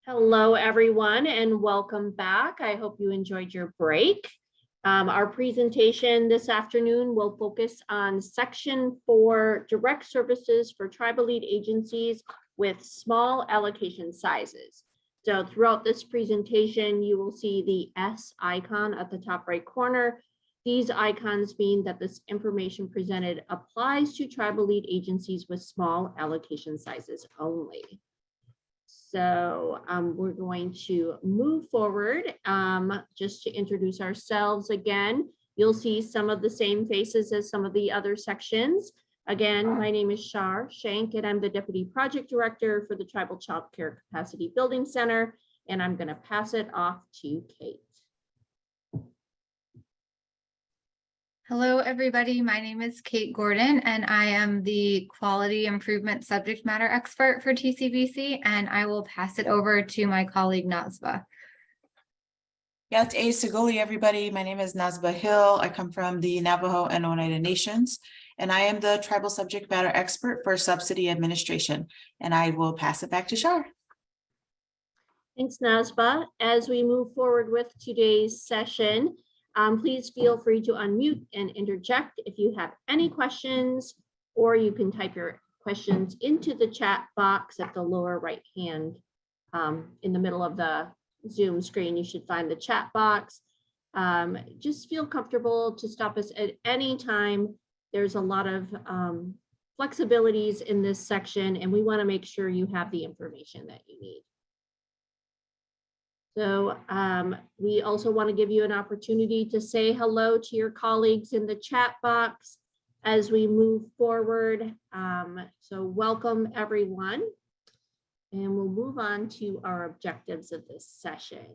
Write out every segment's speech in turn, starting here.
Hello, everyone, and welcome back. I hope you enjoyed your break. Our presentation this afternoon will focus on Section 4, direct services for tribal lead agencies with small allocation sizes. So throughout this presentation, you will see the S icon at the top right corner. These icons mean that this information presented applies to tribal lead agencies with small allocation sizes only. So we're going to move forward. Just to introduce ourselves again, you'll see some of the same faces as some of the other sections. Again, my name is Shar Shank, and I'm the Deputy Project Director for the Tribal Child Care Capacity Building Center, and I'm going to pass it off to Kate. Hello, everybody. My name is Kate Gordon, and I am the Quality Improvement Subject Matter Expert for TCBC, and I will pass it over to my colleague, Nazba. Yat A Sigoli, everybody. My name is Nazba Hill. I come from the Navajo and Oneida Nations, and I am the Tribal Subject Matter Expert for Subsidy Administration, and I will pass it back to Shar. Thanks, Nazba. As we move forward with today's session, please feel free to unmute and interject if you have any questions, or you can type your questions into the chat box at the lower right hand. In the middle of the Zoom screen, you should find the chat box. Just feel comfortable to stop us at any time. There's a lot of flexibilities in this section, and we want to make sure you have the information that you need. So we also want to give you an opportunity to say hello to your colleagues in the chat box as we move forward. So welcome, everyone. And we'll move on to our objectives of this session.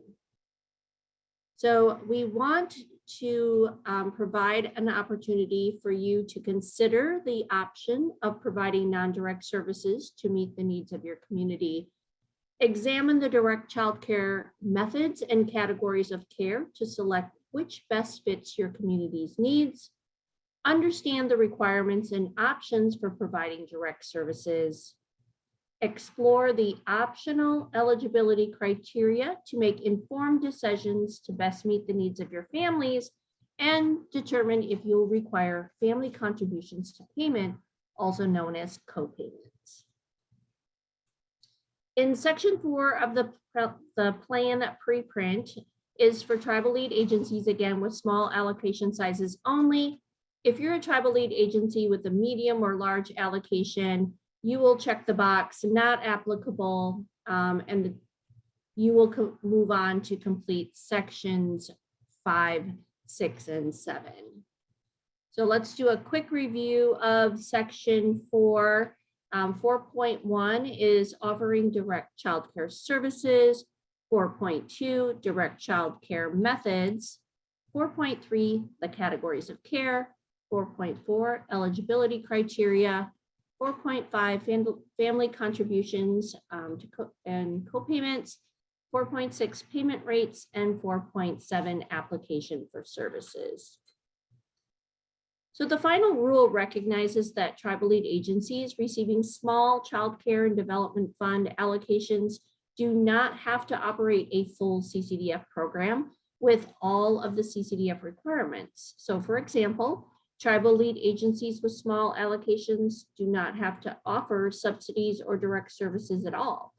So we want to provide an opportunity for you to consider the option of providing non-direct services to meet the needs of your community. Examine the direct child care methods and categories of care to select which best fits your community's needs. Understand the requirements and options for providing direct services. Explore the optional eligibility criteria to make informed decisions to best meet the needs of your families, and determine if you'll require family contributions to payment, also known as co-payments. In Section 4 of the plan preprint is for tribal lead agencies, again, with small allocation sizes only. If you're a tribal lead agency with a medium or large allocation, you will check the box, not applicable, and you will move on to complete sections 5, 6, and 7. So let's do a quick review of Section 4. 4.1 is offering direct child care services. 4.2, direct child care methods. 4.3, the categories of care. 4.4, eligibility criteria. 4.5, family contributions and co-payments. 4.6, payment rates, and 4.7, application for services. So the final rule recognizes that tribal lead agencies receiving small child care and development fund allocations do not have to operate a full CCDF program with all of the CCDF requirements. So for example, tribal lead agencies with small allocations do not have to offer subsidies or direct services at all.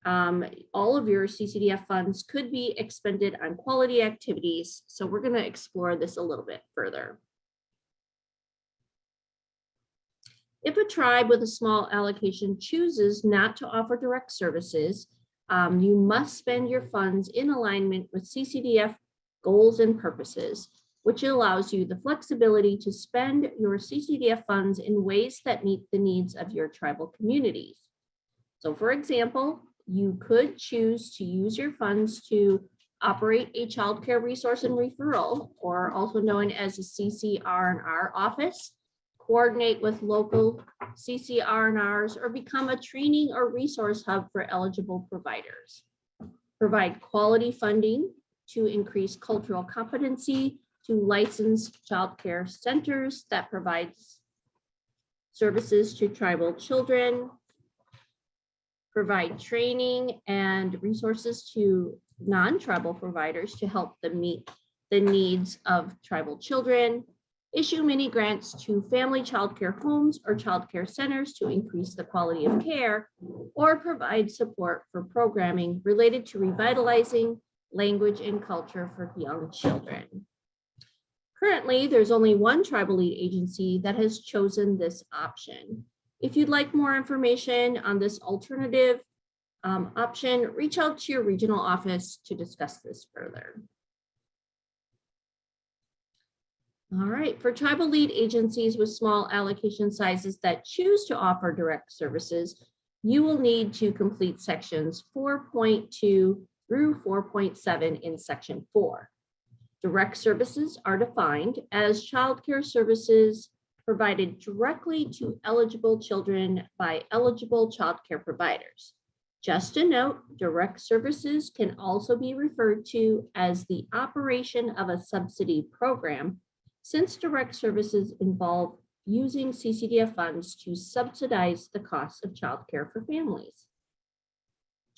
All of your CCDF funds could be expended on quality activities. So we're going to explore this a little bit further. If a tribe with a small allocation chooses not to offer direct services, you must spend your funds in alignment with CCDF goals and purposes, which allows you the flexibility to spend your CCDF funds in ways that meet the needs of your tribal communities. So for example, you could choose to use your funds to operate a child care resource and referral, or also known as a CCR&R office, coordinate with local CCR&Rs, or become a training or resource hub for eligible providers. Provide quality funding to increase cultural competency to licensed child care centers that provides services to tribal children. provide training and resources to non-tribal providers to help them meet the needs of tribal children, issue mini grants to family childcare homes or childcare centers to increase the quality of care, or provide support for programming related to revitalizing language and culture for young children. Currently, there's only one tribal lead agency that has chosen this option. If you'd like more information on this alternative option, reach out to your regional office to discuss this further. All right, for tribal lead agencies with small allocation sizes that choose to offer direct services, you will need to complete sections 4.2 through 4.7 in section 4. Direct services are defined as childcare services provided directly to eligible children by eligible childcare providers. Just a note, direct services can also be referred to as the operation of a subsidy program, since direct services involve using CCDF funds to subsidize the cost of childcare for families.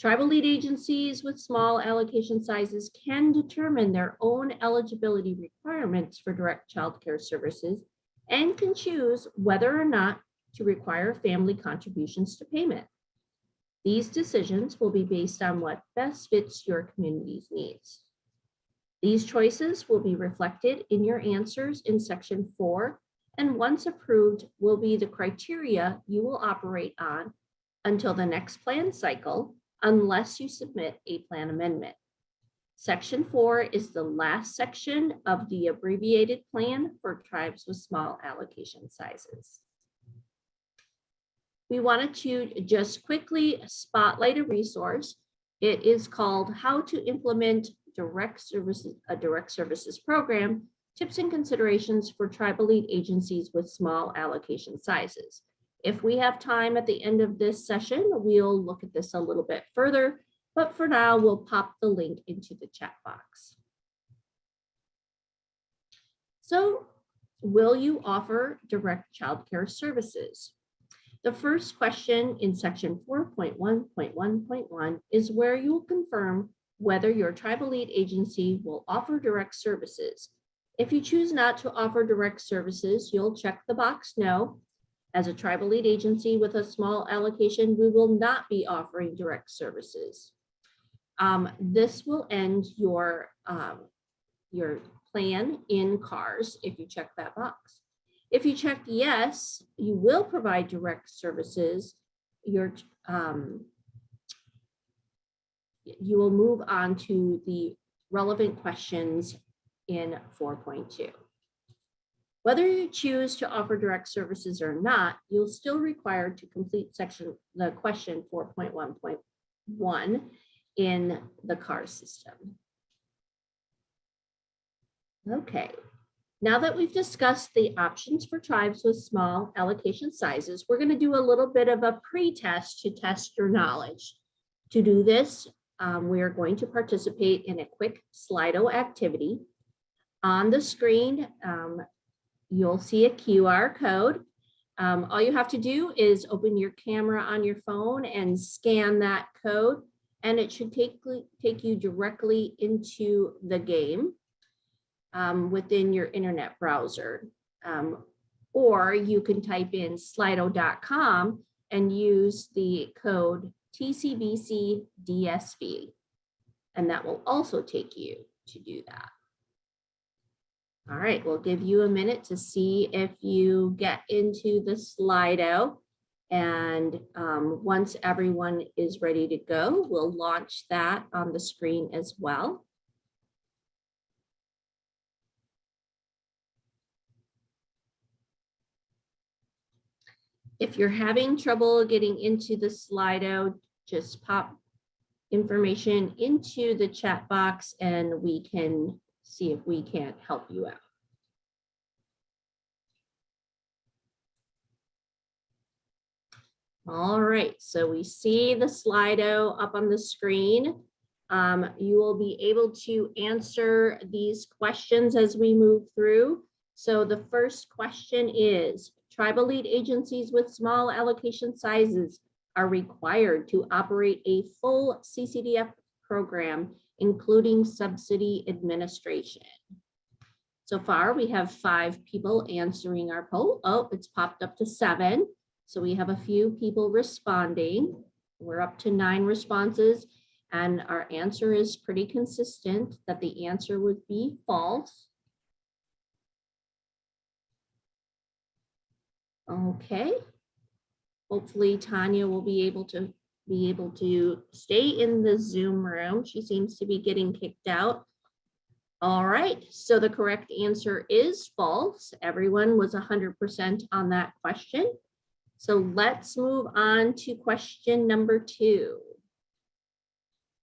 Tribal lead agencies with small allocation sizes can determine their own eligibility requirements for direct childcare services and can choose whether or not to require family contributions to payment. These decisions will be based on what best fits your community's needs. These choices will be reflected in your answers in section 4, and once approved will be the criteria you will operate on until the next plan cycle, unless you submit a plan amendment. Section 4 is the last section of the abbreviated plan for tribes with small allocation sizes. We wanted to just quickly spotlight a resource. It is called How to Implement a Direct Services Program, Tips and Considerations for Tribal Lead Agencies with Small Allocation Sizes. If we have time at the end of this session, we'll look at this a little bit further, but for now, we'll pop the link into the chat box. So, will you offer direct childcare services? The first question in section 4.1.1.1 is where you will confirm whether your tribal lead agency will offer direct services. If you choose not to offer direct services, you'll check the box no. As a tribal lead agency with a small allocation, we will not be offering direct services. This will end your plan in CARS if you check that box. If you check yes, you will provide direct services, you will move on to the relevant questions in 4.2. Whether you choose to offer direct services or not, you'll still require to complete the question 4.1.1 in the CARS system. Okay, now that we've discussed the options for tribes with small allocation sizes, we're going to do a little bit of a pre-test to test your knowledge. To do this, we are going to participate in a quick Slido activity. On the screen, you'll see a QR code. All you have to do is open your camera on your phone and scan that code, and it should take you directly into the game within your internet browser. Or you can type in slido.com and use the code TCBCDSV, and that will also take you to do that. All right, we'll give you a minute to see if you get into the Slido. And once everyone is ready to go, we'll launch that on the screen as well. If you're having trouble getting into the Slido, just pop information into the chat box and we can see if we can't help you out. All right, so we see the Slido up on the screen. You will be able to answer these questions as we move through. So the first question is, tribal lead agencies with small allocation sizes are required to operate a full CCDF program, including subsidy administration? So far, we have 5 people answering our poll. Oh, it's popped up to 7. So we have a few people responding. We're up to 9 responses, and our answer is pretty consistent that the answer would be false. Okay. Hopefully Tanya will be able to stay in the Zoom room. She seems to be getting kicked out. All right, so the correct answer is false. Everyone was 100% on that question. So let's move on to question number 2.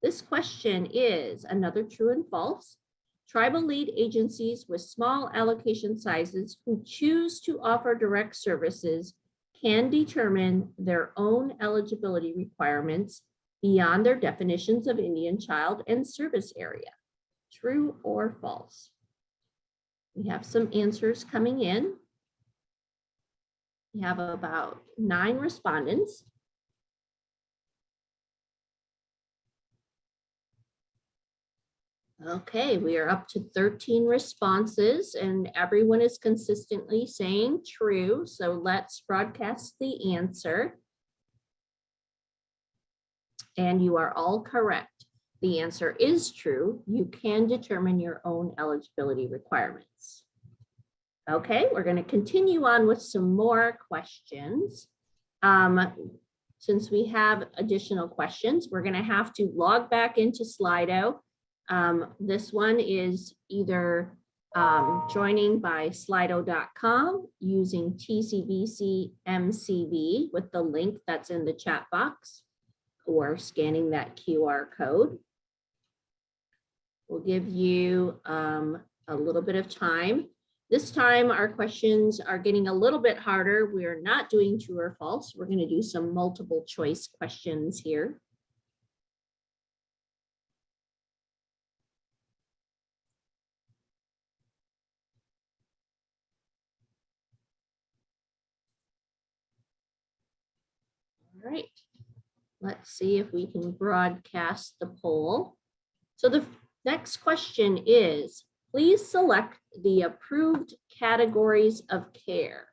This question is another true and false. Tribal lead agencies with small allocation sizes who choose to offer direct services can determine their own eligibility requirements beyond their definitions of Indian child and service area. True or false? We have some answers coming in. We have about 9 respondents. Okay, we are up to 13 responses and everyone is consistently saying true. So let's broadcast the answer. And you are all correct. The answer is true. You can determine your own eligibility requirements. Okay, we're going to continue on with some more questions. Since we have additional questions, we're going to have to log back into Slido. This one is either joining by slido.com using TCBC MCV with the link that's in the chat box, or scanning that QR code. We'll give you a little bit of time. This time our questions are getting a little bit harder. We are not doing true or false. We're going to do some multiple choice questions here. All right, let's see if we can broadcast the poll. So the next question is, please select the approved categories of care: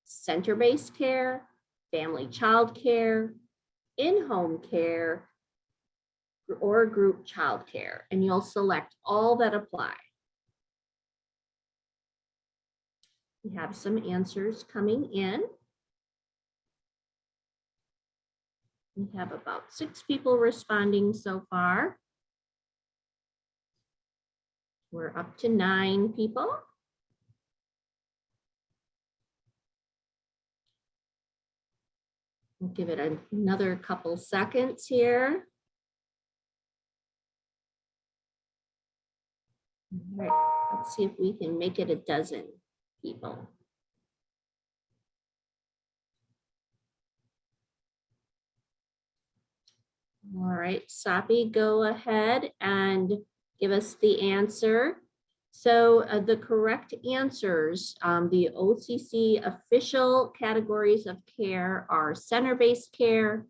center-based care, family child care, in-home care, or group child care, and you'll select all that apply. We have some answers coming in. We have about 6 people responding so far. We're up to 9 people. We'll give it another couple seconds here. All right, let's see if we can make it a dozen people. All right, Sapi, go ahead and give us the answer. So the correct answers, the OCC official categories of care are center-based care,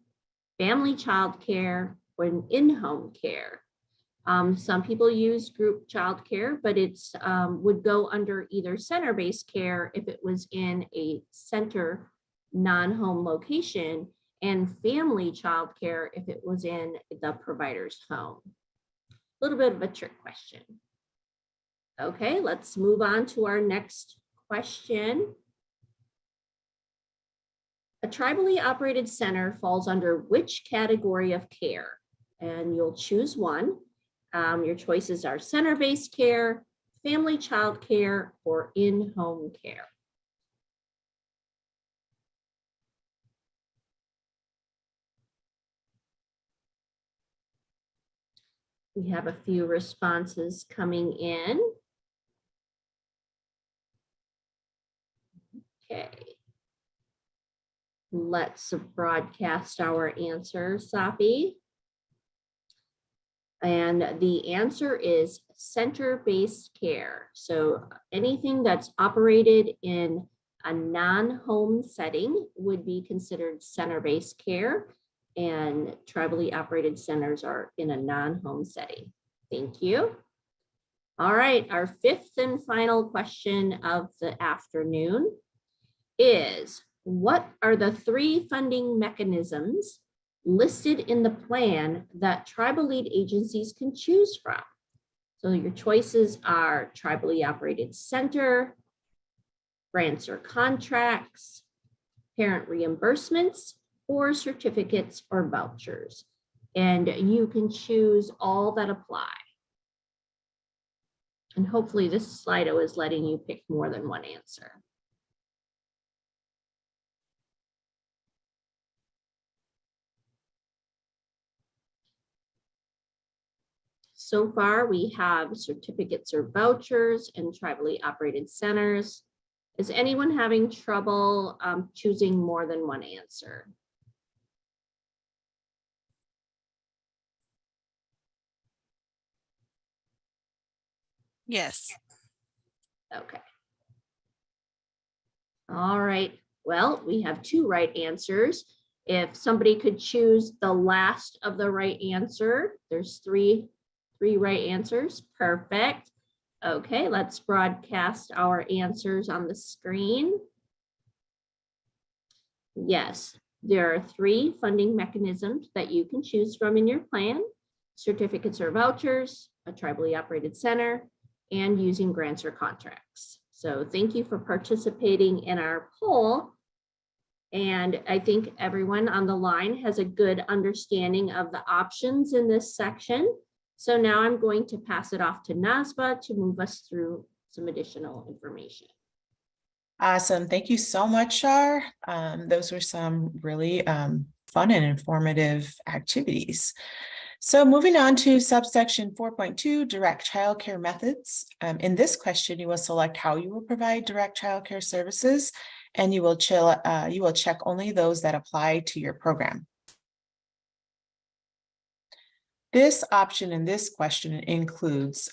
family child care, or in-home care. Some people use group child care, but it's would go under either center-based care if it was in a center non-home location, and family child care if it was in the provider's home. A little bit of a trick question. Okay, let's move on to our next question. A tribally operated center falls under which category of care? And you'll choose one. Your choices are center-based care, family child care, or in-home care. We have a few responses coming in. Okay. Let's broadcast our answer, Sapi. And the answer is center-based care. So anything that's operated in A non-home setting would be considered center-based care, and tribally operated centers are in a non-home setting. Thank you. All right, our fifth and final question of the afternoon is, what are the 3 funding mechanisms listed in the plan that tribal lead agencies can choose from? So your choices are tribally operated center, grants or contracts, parent reimbursements, or certificates or vouchers. And you can choose all that apply. And hopefully this Slido is letting you pick more than one answer. So far, we have certificates or vouchers and tribally operated centers. Is anyone having trouble choosing more than one answer? Yes. Okay. All right. Well, we have 2 right answers. If somebody could choose the last of the right answer, there's three right answers. Perfect. Okay, let's broadcast our answers on the screen. Yes, there are 3 funding mechanisms that you can choose from in your plan: certificates or vouchers, a tribally operated center, and using grants or contracts. So thank you for participating in our poll. And I think everyone on the line has a good understanding of the options in this section. So now I'm going to pass it off to Nazba to move us through some additional information. Awesome. Thank you so much, Shar. Those were some really fun and informative activities. So moving on to subsection 4.2, direct childcare methods. In this question, you will select how you will provide direct childcare services, and you will check only those that apply to your program. This option in this question includes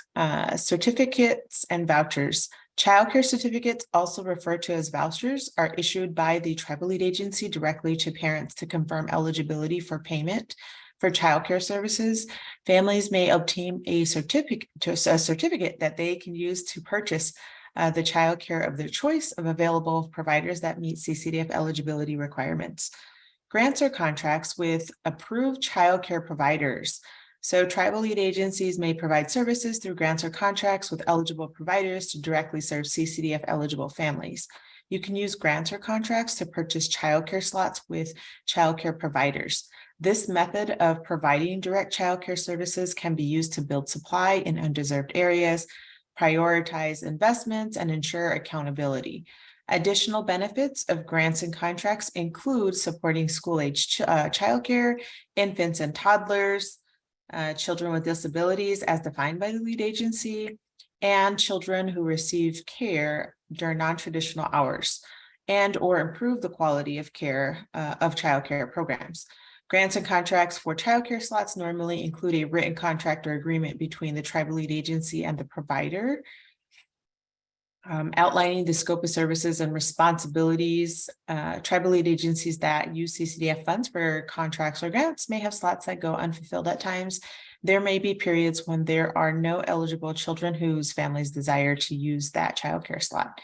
certificates and vouchers. Childcare certificates, also referred to as vouchers, are issued by the tribal lead agency directly to parents to confirm eligibility for payment for childcare services. Families may obtain a certificate that they can use to purchase the childcare of their choice of available providers that meet CCDF eligibility requirements. Grants or contracts with approved childcare providers. So tribal lead agencies may provide services through grants or contracts with eligible providers to directly serve CCDF eligible families. You can use grants or contracts to purchase childcare slots with childcare providers. This method of providing direct childcare services can be used to build supply in undeserved areas, prioritize investments, and ensure accountability. Additional benefits of grants and contracts include supporting school-age childcare, infants and toddlers, children with disabilities as defined by the lead agency, and children who receive care during non-traditional hours, and or improve the quality of care of childcare programs. Grants and contracts for childcare slots normally include a written contract or agreement between the tribal lead agency and the provider, outlining the scope of services and responsibilities. Tribal lead agencies that use CCDF funds for contracts or grants may have slots that go unfulfilled at times. There may be periods when there are no eligible children whose families desire to use that childcare slot.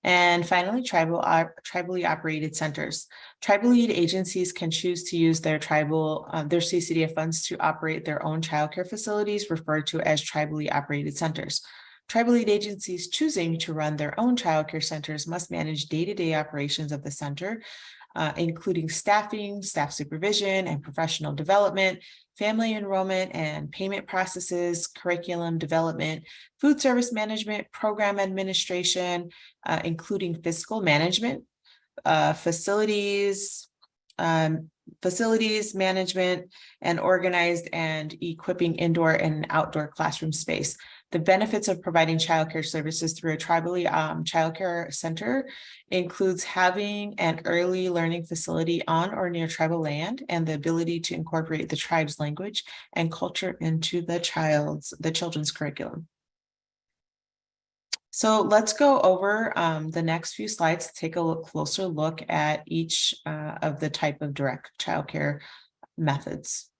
And finally, tribally operated centers. Tribal lead agencies can choose to use their CCDF funds to operate their own childcare facilities, referred to as tribally operated centers. Tribal lead agencies choosing to run their own childcare centers must manage day-to-day operations of the center, including staffing, staff supervision, and professional development, family enrollment and payment processes, curriculum development, food service management, program administration, including fiscal management, facilities management, and organized and equipping indoor and outdoor classroom space. The benefits of providing childcare services through a tribally childcare center includes having an early learning facility on or near tribal land and the ability to incorporate the tribe's language and culture into the children's curriculum. So let's go over the next few slides, take a closer look at each of the type of direct childcare methods.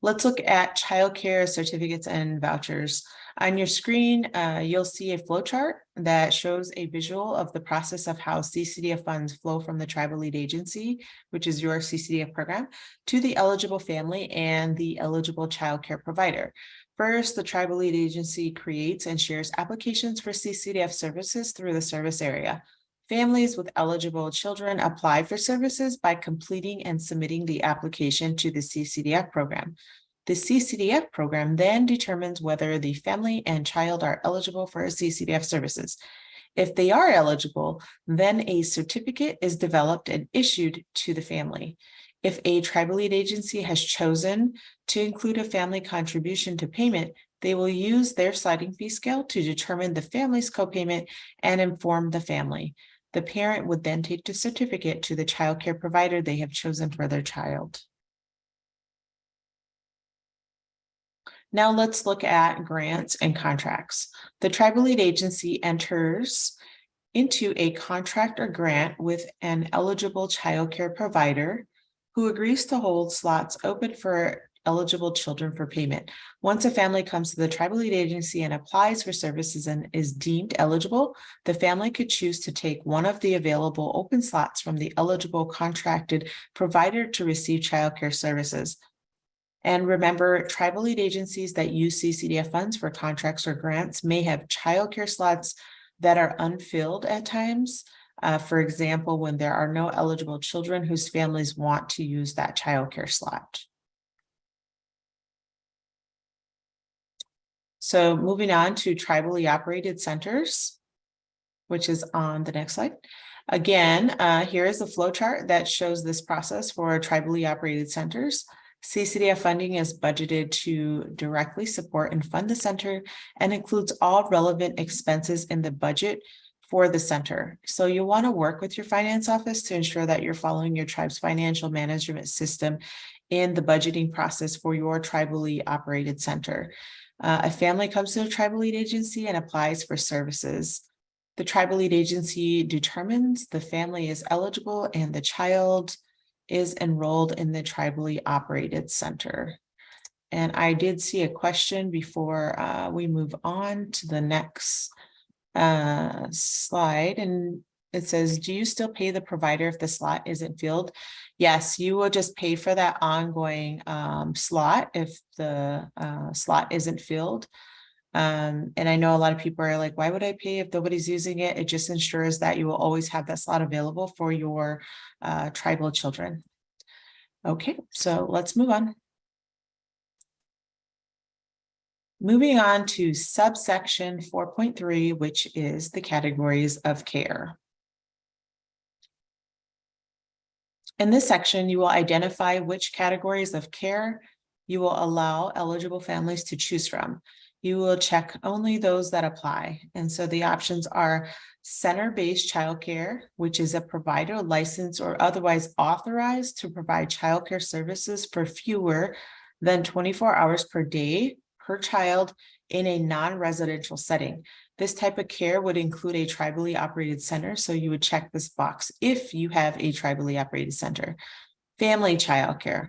Let's look at childcare certificates and vouchers. On your screen, you'll see a flow chart that shows a visual of the process of how CCDF funds flow from the tribal lead agency, which is your CCDF program, to the eligible family and the eligible childcare provider. First, the tribal lead agency creates and shares applications for CCDF services through the service area. Families with eligible children apply for services by completing and submitting the application to the CCDF program. The CCDF program then determines whether the family and child are eligible for CCDF services. If they are eligible, then a certificate is developed and issued to the family. If a tribal lead agency has chosen to include a family contribution to payment, they will use their sliding fee scale to determine the family's copayment and inform the family. The parent would then take the certificate to the child care provider they have chosen for their child. Now let's look at grants and contracts. The tribal lead agency enters into a contract or grant with an eligible child care provider who agrees to hold slots open for eligible children for payment. Once a family comes to the tribal lead agency and applies for services and is deemed eligible, the family could choose to take one of the available open slots from the eligible contracted provider to receive child care services. And remember, tribal lead agencies that use CCDF funds for contracts or grants may have child care slots that are unfilled at times. For example, when there are no eligible children whose families want to use that child care slot. So moving on to tribally operated centers, which is on the next slide. Again, here is the flow chart that shows this process for tribally operated centers. CCDF funding is budgeted to directly support and fund the center and includes all relevant expenses in the budget for the center. So you want to work with your finance office to ensure that you're following your tribe's financial management system in the budgeting process for your tribally operated center. A family comes to a tribal lead agency and applies for services. The tribal lead agency determines the family is eligible and the child is enrolled in the tribally operated center. And I did see a question before we move on to the next slide, and it says, do you still pay the provider if the slot isn't filled? Yes, you will just pay for that ongoing slot if the slot isn't filled. And I know a lot of people are like, why would I pay if nobody's using it? It just ensures that you will always have that slot available for your tribal children. Okay, so let's move on. Moving on to subsection 4.3, which is the categories of care. In this section, you will identify which categories of care you will allow eligible families to choose from. You will check only those that apply. And so the options are center-based childcare, which is a provider licensed or otherwise authorized to provide childcare services for fewer than 24 hours per day per child in a non-residential setting. This type of care would include a tribally operated center, so you would check this box if you have a tribally operated center. Family childcare.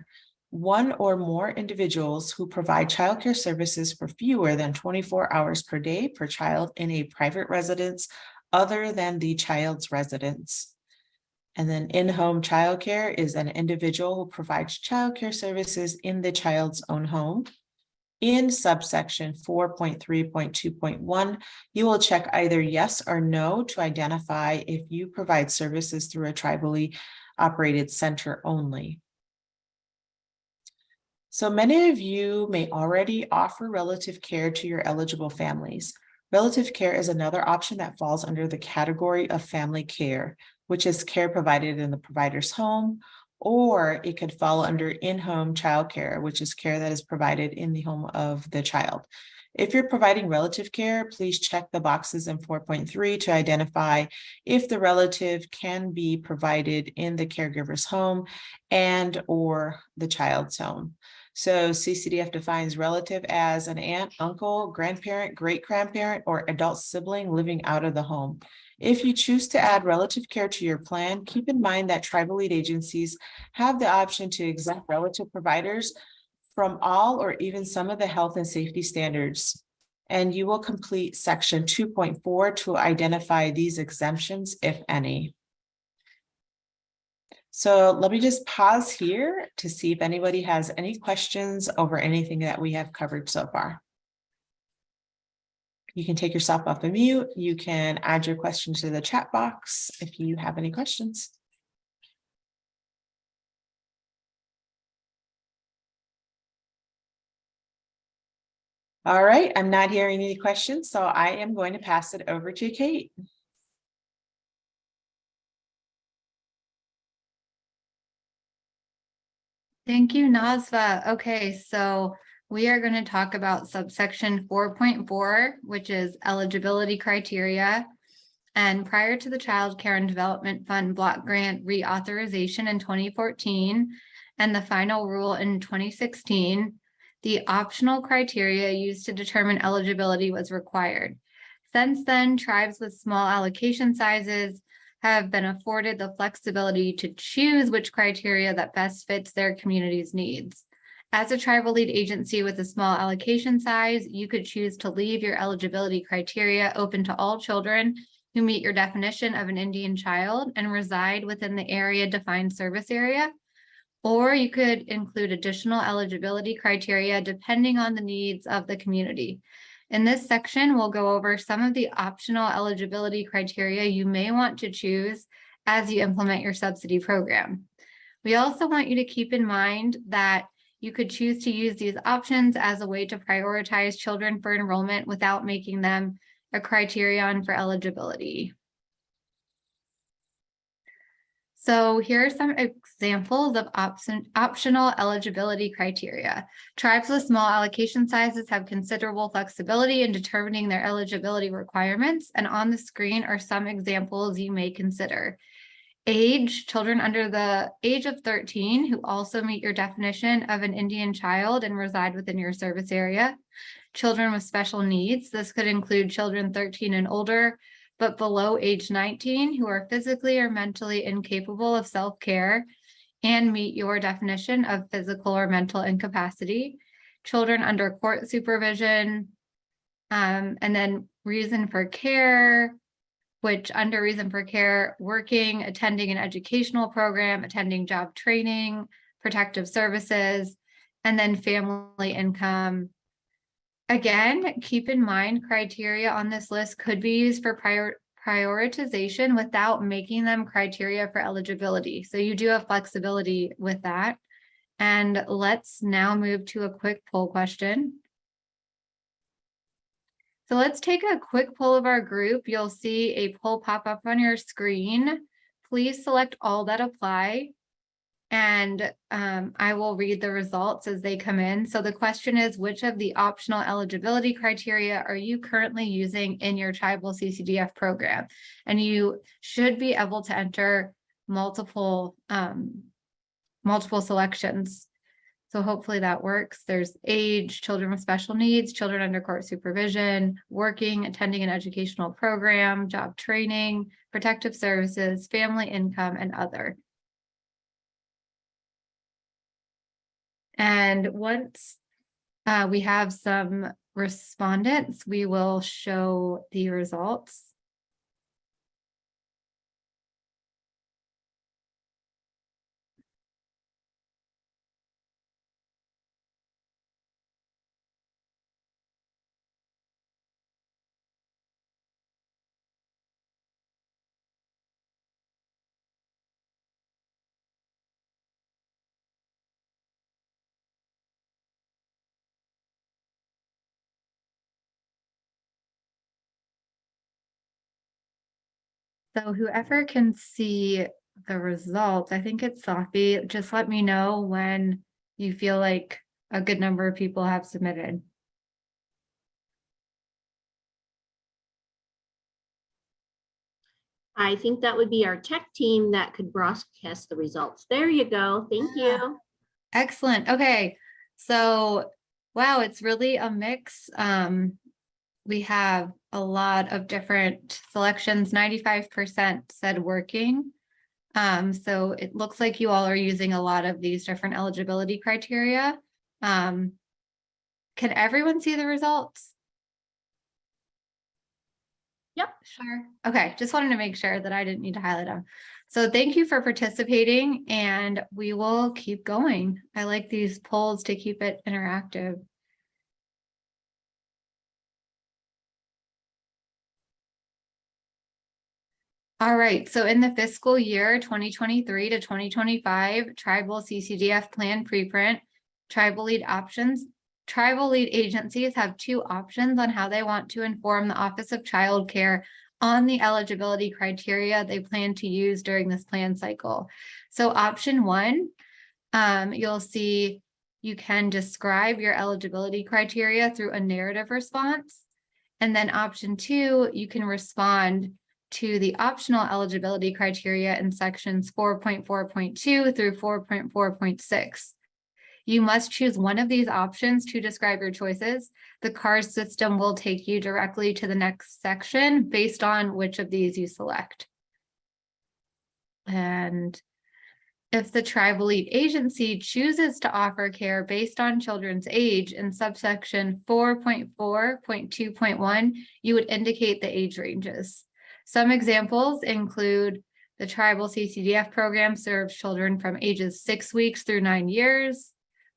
One or more individuals who provide childcare services for fewer than 24 hours per day per child in a private residence other than the child's residence. And then in-home childcare is an individual who provides childcare services in the child's own home. In subsection 4.3.2.1, you will check either yes or no to identify if you provide services through a tribally operated center only. So many of you may already offer relative care to your eligible families. Relative care is another option that falls under the category of family care, which is care provided in the provider's home, or it could fall under in-home childcare, which is care that is provided in the home of the child. If you're providing relative care, please check the boxes in 4.3 to identify if the relative can be provided in the caregiver's home and or the child's home. So CCDF defines relative as an aunt, uncle, grandparent, great-grandparent, or adult sibling living out of the home. If you choose to add relative care to your plan, keep in mind that tribal lead agencies have the option to exempt relative providers from all or even some of the health and safety standards. And you will complete section 2.4 to identify these exemptions, if any. So let me just pause here to see if anybody has any questions over anything that we have covered so far. You can take yourself off of mute. You can add your question to the chat box if you have any questions. All right, I'm not hearing any questions, so I am going to pass it over to Kate. Thank you, Nazva. Okay, so we are going to talk about subsection 4.4, which is eligibility criteria. And prior to the Child Care and Development Fund block grant reauthorization in 2014 and the final rule in 2016, the optional criteria used to determine eligibility was required. Since then, tribes with small allocation sizes have been afforded the flexibility to choose which criteria that best fits their community's needs. As a tribal lead agency with a small allocation size, you could choose to leave your eligibility criteria open to all children who meet your definition of an Indian child and reside within the area defined service area. Or you could include additional eligibility criteria depending on the needs of the community. In this section, we'll go over some of the optional eligibility criteria you may want to choose as you implement your subsidy program. We also want you to keep in mind that you could choose to use these options as a way to prioritize children for enrollment without making them a criterion for eligibility. So here are some examples of optional eligibility criteria. Tribes with small allocation sizes have considerable flexibility in determining their eligibility requirements, and on the screen are some examples you may consider. Age, children under the age of 13 who also meet your definition of an Indian child and reside within your service area. Children with special needs, this could include children 13 and older, but below age 19 who are physically or mentally incapable of self-care and meet your definition of physical or mental incapacity. Children under court supervision, and then reason for care, which under reason for care, working, attending an educational program, attending job training, protective services, and then family income. Again, keep in mind criteria on this list could be used for prioritization without making them criteria for eligibility. So you do have flexibility with that. And let's now move to a quick poll question. So let's take a quick poll of our group. You'll see a poll pop up on your screen. Please select all that apply. And I will read the results as they come in. So the question is, which of the optional eligibility criteria are you currently using in your tribal CCDF program? And you should be able to enter multiple selections. So hopefully that works. There's age, children with special needs, children under court supervision, working, attending an educational program, job training, protective services, family income, and other. And once we have some respondents, we will show the results. So whoever can see the results, I think it's Sophie, just let me know when you feel like a good number of people have submitted. I think that would be our tech team that could broadcast the results. There you go. Thank you. Excellent. Okay. So, wow, it's really a mix. We have a lot of different selections. 95% said working. So it looks like you all are using a lot of these different eligibility criteria. Can everyone see the results? Yep. Sure. Okay, just wanted to make sure that I didn't need to highlight them. So thank you for participating, and we will keep going. I like these polls to keep it interactive. All right, so in the fiscal year 2023 to 2025, Tribal CCDF Plan Preprint, Tribal Lead agencies have two options on how they want to inform the Office of Child Care on the eligibility criteria they plan to use during this plan cycle. So option one, you'll see you can describe your eligibility criteria through a narrative response. And then option two, you can respond to the optional eligibility criteria in sections 4.4.2 through 4.4.6. You must choose one of these options to describe your choices. The CARS system will take you directly to the next section based on which of these you select. And if the tribal lead agency chooses to offer care based on children's age in subsection 4.4.2.1, you would indicate the age ranges. Some examples include the Tribal CCDF program serves children from ages 6 weeks through 9 years,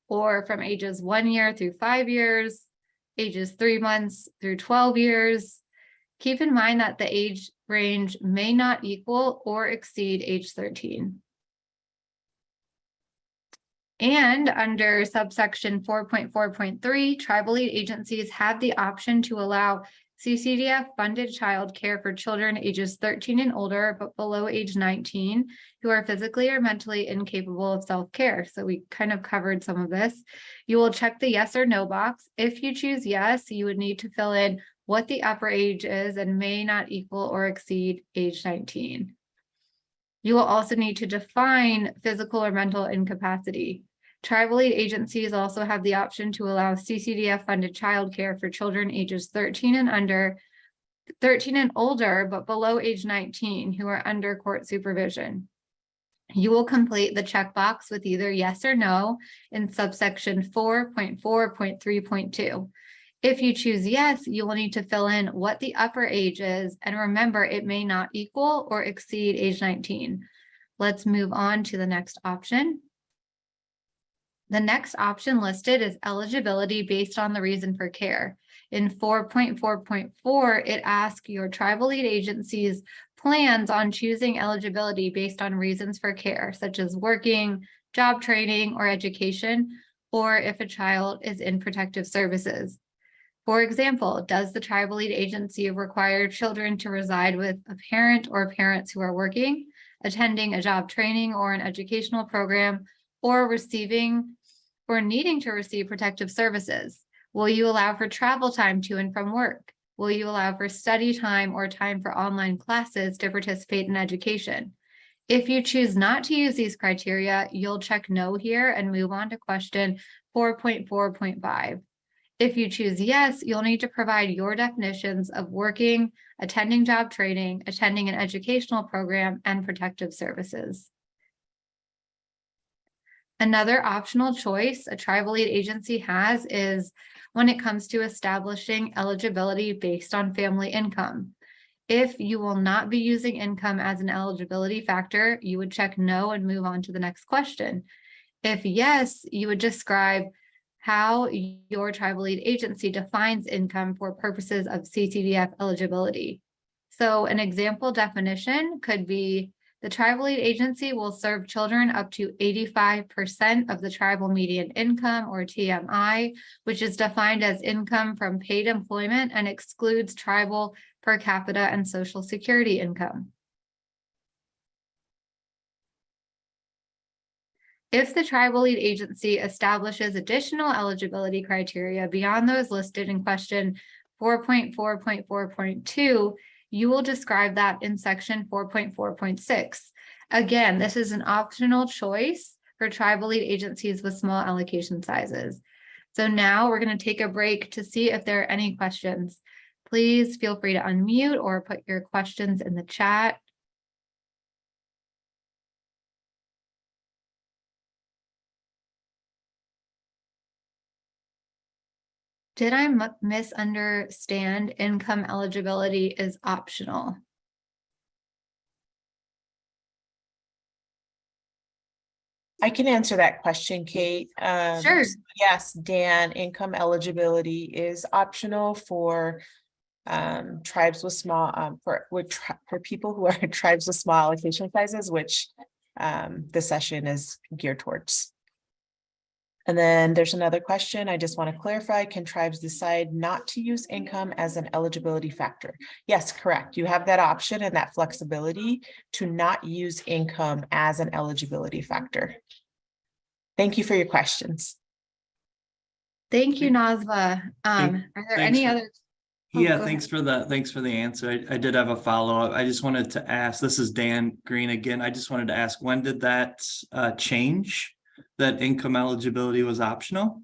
or from ages 1 year through 5 years, ages 3 months through 12 years. Keep in mind that the age range may not equal or exceed age 13. And under subsection 4.4.3, tribal lead agencies have the option to allow CCDF funded childcare for children ages 13 and older, but below age 19, who are physically or mentally incapable of self-care. So we kind of covered some of this. You will check the yes or no box. If you choose yes, you would need to fill in what the upper age is and may not equal or exceed age 19. You will also need to define physical or mental incapacity. Tribal lead agencies also have the option to allow CCDF funded childcare for children ages 13 and older, but below age 19 who are under court supervision. You will complete the checkbox with either yes or no in subsection 4.4.3.2. If you choose yes, you will need to fill in what the upper age is, and remember, it may not equal or exceed age 19. Let's move on to the next option. The next option listed is eligibility based on the reason for care. In 4.4.4, it asks your tribal lead agency's plans on choosing eligibility based on reasons for care, such as working, job training, or education, or if a child is in protective services. For example, does the tribal lead agency require children to reside with a parent or parents who are working, attending a job training or an educational program, or receiving or needing to receive protective services? Will you allow for travel time to and from work? Will you allow for study time or time for online classes to participate in education? If you choose not to use these criteria, you'll check no here and move on to question 4.4.5. If you choose yes, you'll need to provide your definitions of working, attending job training, attending an educational program, and protective services. Another optional choice a tribal lead agency has is when it comes to establishing eligibility based on family income. If you will not be using income as an eligibility factor, you would check no and move on to the next question. If yes, you would describe how your tribal lead agency defines income for purposes of CCDF eligibility. So an example definition could be the tribal lead agency will serve children up to 85% of the tribal median income, or TMI, which is defined as income from paid employment and excludes tribal per capita and Social Security income. If the tribal lead agency establishes additional eligibility criteria beyond those listed in question 4.4.4.2, you will describe that in section 4.4.6. Again, this is an optional choice for tribal lead agencies with small allocation sizes. So now we're going to take a break to see if there are any questions. Please feel free to unmute or put your questions in the chat. Did I misunderstand income eligibility is optional? I can answer that question, Kate. Sure. Yes, Dan, income eligibility is optional for tribes with small for people who are tribes with small allocation sizes, which the session is geared towards. And then there's another question. I just want to clarify, can tribes decide not to use income as an eligibility factor? Yes, correct. You have that option and that flexibility to not use income as an eligibility factor. Thank you for your questions. Thank you, Nazva. Are there any other? Yeah, thanks for the answer. I did have a follow-up. I just wanted to ask, this is Dan Green again. I just wanted to ask, when did that change? That income eligibility was optional?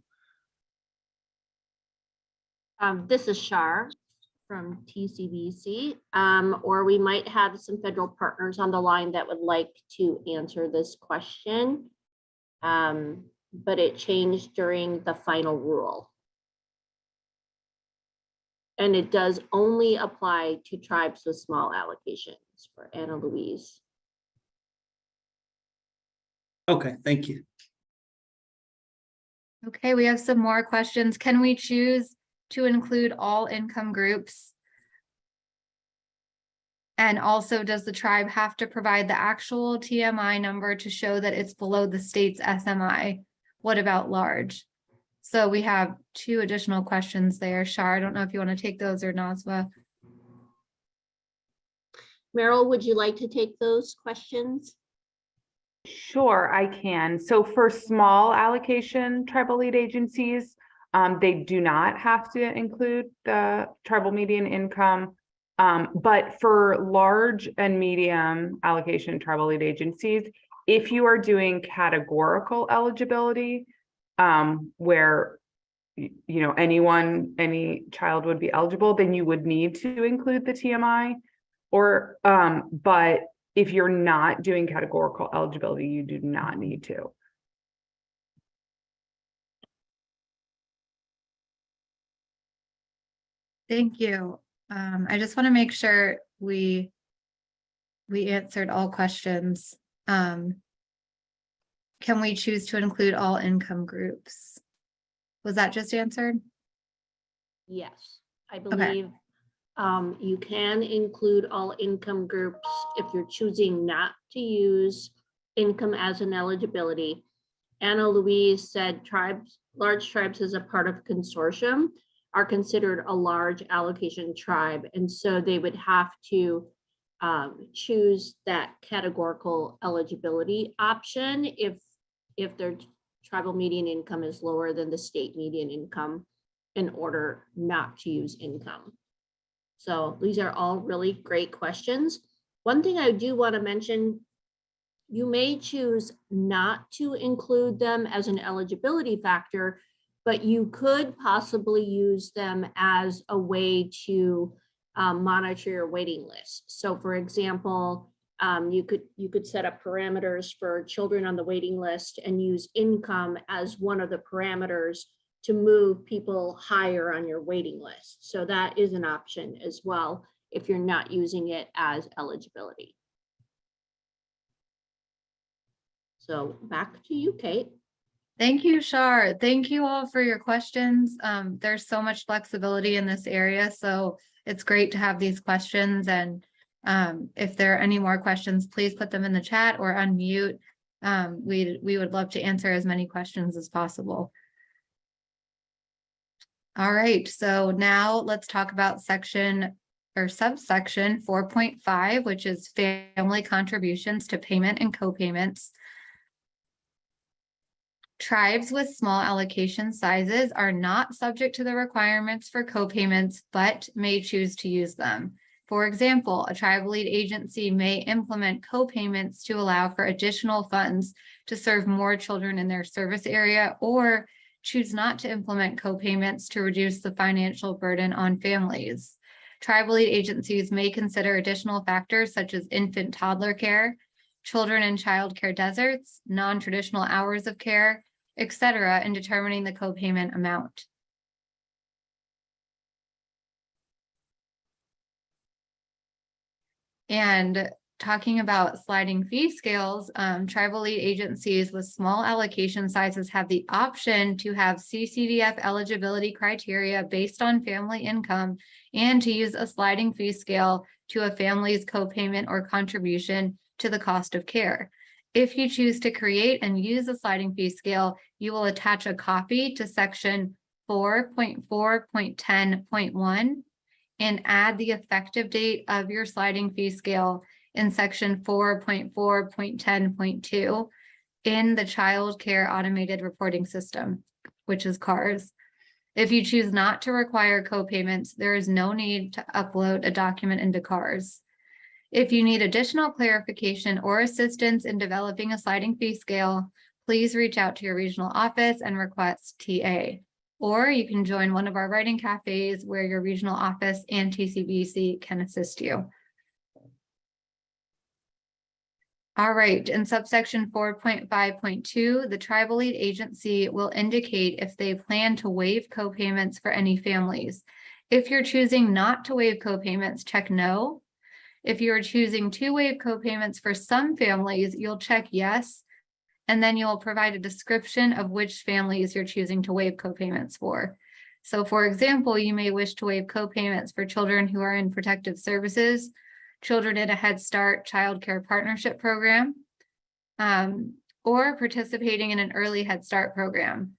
This is Shar from TCBC, or we might have some federal partners on the line that would like to answer this question. But it changed during the final rule. And it does only apply to tribes with small allocations for Anna Louise. Okay, thank you. Okay, we have some more questions. Can we choose to include all income groups? And also, does the tribe have to provide the actual TMI number to show that it's below the state's SMI? What about large? So we have two additional questions there. Shar, I don't know if you want to take those or Nazva. Meryl, would you like to take those questions? Sure, I can. So for small allocation tribal lead agencies, they do not have to include the tribal median income. But for large and medium allocation tribal lead agencies, if you are doing categorical eligibility, where any child would be eligible, then you would need to include the TMI. Or but if you're not doing categorical eligibility, you do not need to. Thank you. I just want to make sure we answered all questions. Can we choose to include all income groups? Was that just answered? Yes, I believe you can include all income groups if you're choosing not to use income as an eligibility. Anna Louise said large tribes as a part of consortium are considered a large allocation tribe. And so they would have to choose that categorical eligibility option if their tribal median income is lower than the state median income in order not to use income. So these are all really great questions. One thing I do want to mention, you may choose not to include them as an eligibility factor, but you could possibly use them as a way to monitor your waiting list. So for example, you could set up parameters for children on the waiting list and use income as one of the parameters to move people higher on your waiting list. So that is an option as well if you're not using it as eligibility. So back to you, Kate. Thank you, Shar. Thank you all for your questions. There's so much flexibility in this area, so it's great to have these questions. And if there are any more questions, please put them in the chat or unmute. We would love to answer as many questions as possible. All right, so now let's talk about section or subsection 4.5, which is family contributions to payment and co-payments. Tribes with small allocation sizes are not subject to the requirements for co-payments, but may choose to use them. For example, a tribal lead agency may implement co-payments to allow for additional funds to serve more children in their service area, or choose not to implement co-payments to reduce the financial burden on families. Tribal lead agencies may consider additional factors such as infant toddler care, children and child care deserts, non-traditional hours of care, etc., in determining the co-payment amount. And talking about sliding fee scales, tribal lead agencies with small allocation sizes have the option to have CCDF eligibility criteria based on family income and to use a sliding fee scale to a family's co-payment or contribution to the cost of care. If you choose to create and use a sliding fee scale, you will attach a copy to section 4.4.10.1 and add the effective date of your sliding fee scale in section 4.4.10.2 in the Child Care Automated Reporting System, which is CARS. If you choose not to require co-payments, there is no need to upload a document into CARS. If you need additional clarification or assistance in developing a sliding fee scale, please reach out to your regional office and request TA. Or you can join one of our writing cafes where your regional office and TCBC can assist you. All right, in subsection 4.5.2, the tribal lead agency will indicate if they plan to waive co-payments for any families. If you're choosing not to waive co-payments, check no. If you're choosing to waive co-payments for some families, you'll check yes. And then you'll provide a description of which families you're choosing to waive co-payments for. So for example, you may wish to waive co-payments for children who are in protective services, children in a Head Start Child Care Partnership Program, or participating in an early Head Start program,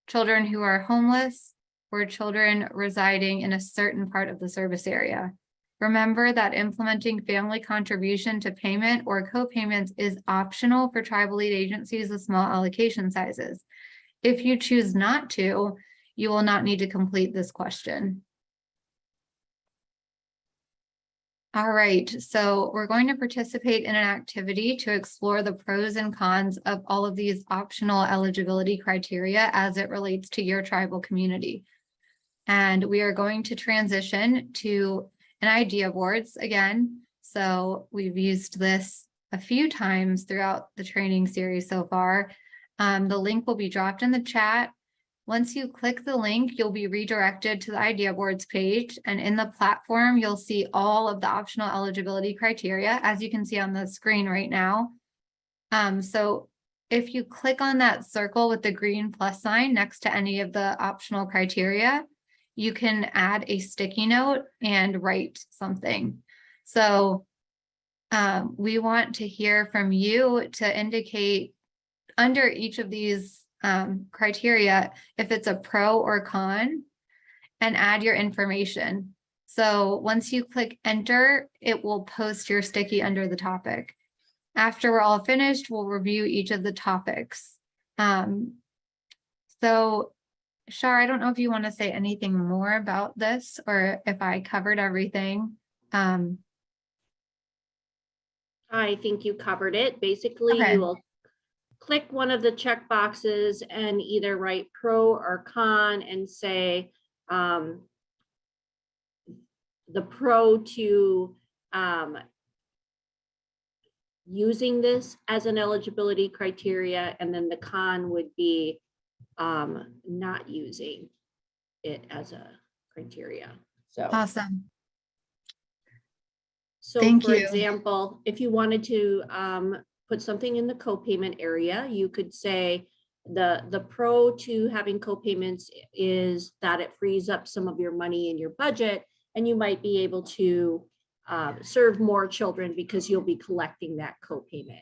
children who are homeless, or children residing in a certain part of the service area. Remember that implementing family contribution to payment or co-payments is optional for tribal lead agencies with small allocation sizes. If you choose not to, you will not need to complete this question. All right, so we're going to participate in an activity to explore the pros and cons of all of these optional eligibility criteria as it relates to your tribal community. And we are going to transition to an idea boards again. So we've used this a few times throughout the training series so far. The link will be dropped in the chat. Once you click the link, you'll be redirected to the idea boards page, and in the platform, you'll see all of the optional eligibility criteria, as you can see on the screen right now. So if you click on that circle with the green plus sign next to any of the optional criteria, you can add a sticky note and write something. So we want to hear from you to indicate under each of these criteria if it's a pro or con, and add your information. So once you click enter, it will post your sticky under the topic. After we're all finished, we'll review each of the topics. So Shar, I don't know if you want to say anything more about this or if I covered everything. I think you covered it. Basically, Okay. you will click one of the check boxes and either write pro or con and say the pro to using this as an eligibility criteria, and then the con would be not using it as a criteria. So Awesome. So Thank for you. example, if you wanted to put something in the co-payment area, you could say the pro to having co-payments is that it frees up some of your money in your budget, and you might be able to serve more children because you'll be collecting that co-payment.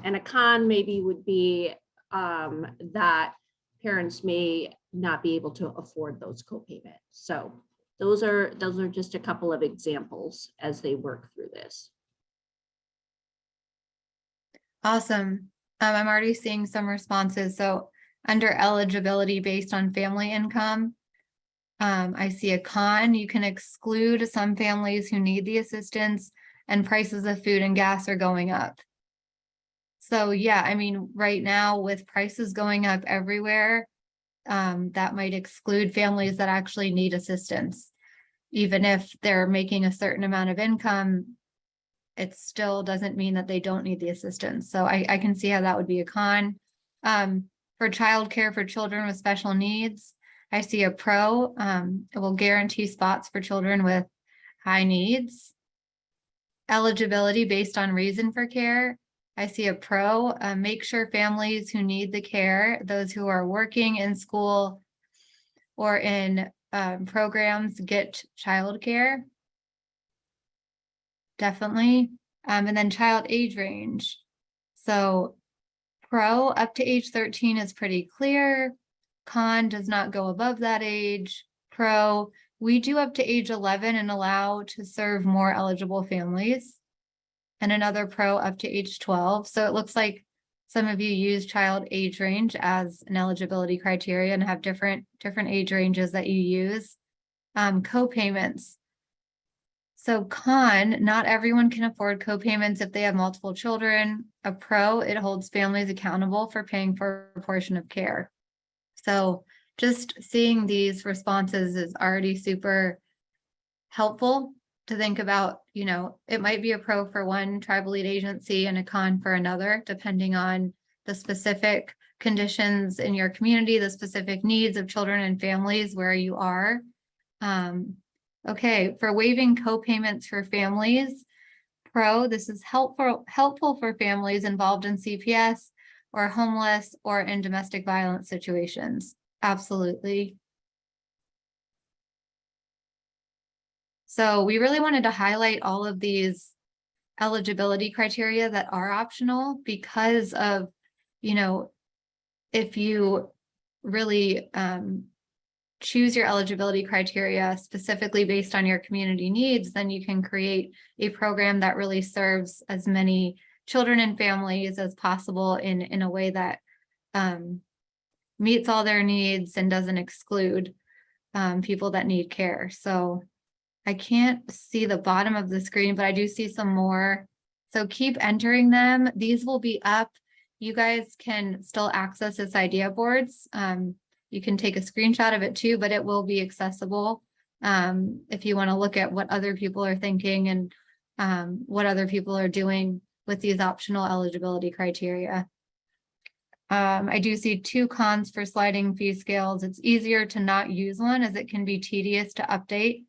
And a con maybe would be that parents may not be able to afford those co-payments. So those are just a couple of examples as they work through this. Awesome. I'm already seeing some responses. So under eligibility based on family income, I see a con. You can exclude some families who need the assistance, and prices of food and gas are going up. So yeah, I mean, right now with prices going up everywhere, that might exclude families that actually need assistance. Even if they're making a certain amount of income, it still doesn't mean that they don't need the assistance. So I can see how that would be a con. For childcare for children with special needs, I see a pro. It will guarantee spots for children with high needs. Eligibility based on reason for care, I see a pro. Make sure families who need the care, those who are working in school or in programs, get childcare. Definitely. And then child age range. So pro, up to age 13 is pretty clear. Con, does not go above that age. Pro, we do up to age 11 and allow to serve more eligible families. And another pro, up to age 12. So it looks like some of you use child age range as an eligibility criteria and have different age ranges that you use. Co-payments. So con, not everyone can afford co-payments if they have multiple children. A pro, it holds families accountable for paying for a portion of care. So just seeing these responses is already super helpful to think about. You know, it might be a pro for one tribal lead agency and a con for another, depending on the specific conditions in your community, the specific needs of children and families where you are. Okay, for waiving co-payments for families, pro, this is helpful for families involved in CPS or homeless or in domestic violence situations. Absolutely. So we really wanted to highlight all of these eligibility criteria that are optional because of, you know, if you really choose your eligibility criteria specifically based on your community needs, then you can create a program that really serves as many children and families as possible in a way that meets all their needs and doesn't exclude people that need care. So I can't see the bottom of the screen, but I do see some more. So keep entering them. These will be up. You guys can still access this idea boards. You can take a screenshot of it too, but it will be accessible if you want to look at what other people are thinking and what other people are doing with these optional eligibility criteria. I do see 2 cons for sliding fee scales. It's easier to not use one as it can be tedious to update.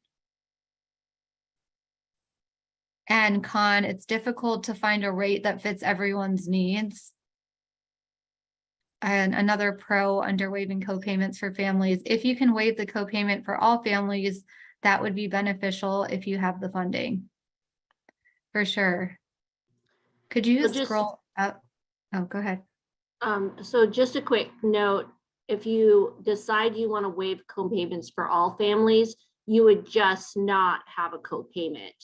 And con, it's difficult to find a rate that fits everyone's needs. And another pro under waiving co-payments for families. If you can waive the co-payment for all families, that would be beneficial if you have the funding. For sure. Could you So just- scroll up? Oh, go ahead. So just a quick note, if you decide you want to waive co-payments for all families, you would just not have a co-payment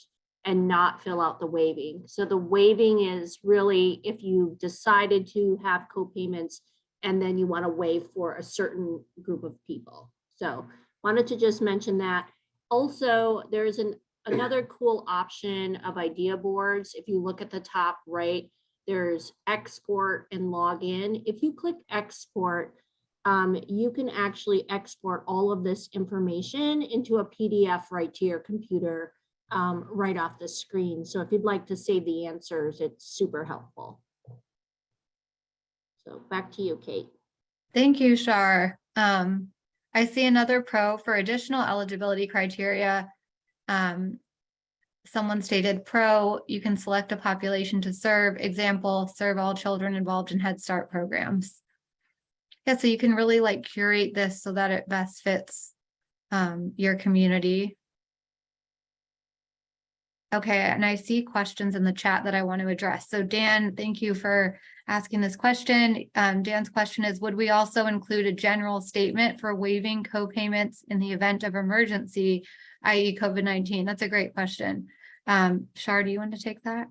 and not fill out the waiving. So the waiving is really if you decided to have co-payments and then you want to waive for a certain group of people. So wanted to just mention that. Also, there's another cool option of idea boards. If you look at the top right, there's export and login. If you click export, you can actually export all of this information into a PDF right to your computer right off the screen. So if you'd like to save the answers, it's super helpful. So back to you, Kate. Thank you, Shar. I see another pro for additional eligibility criteria. Someone stated pro, you can select a population to serve. Example, serve all children involved in Head Start programs. Yeah, so you can really like curate this so that it best fits your community. Okay, and I see questions in the chat that I want to address. So Dan, thank you for asking this question. Dan's question is, would we also include a general statement for waiving co-payments in the event of emergency, i.e. COVID-19? That's a great question. Shar, do you want to take that?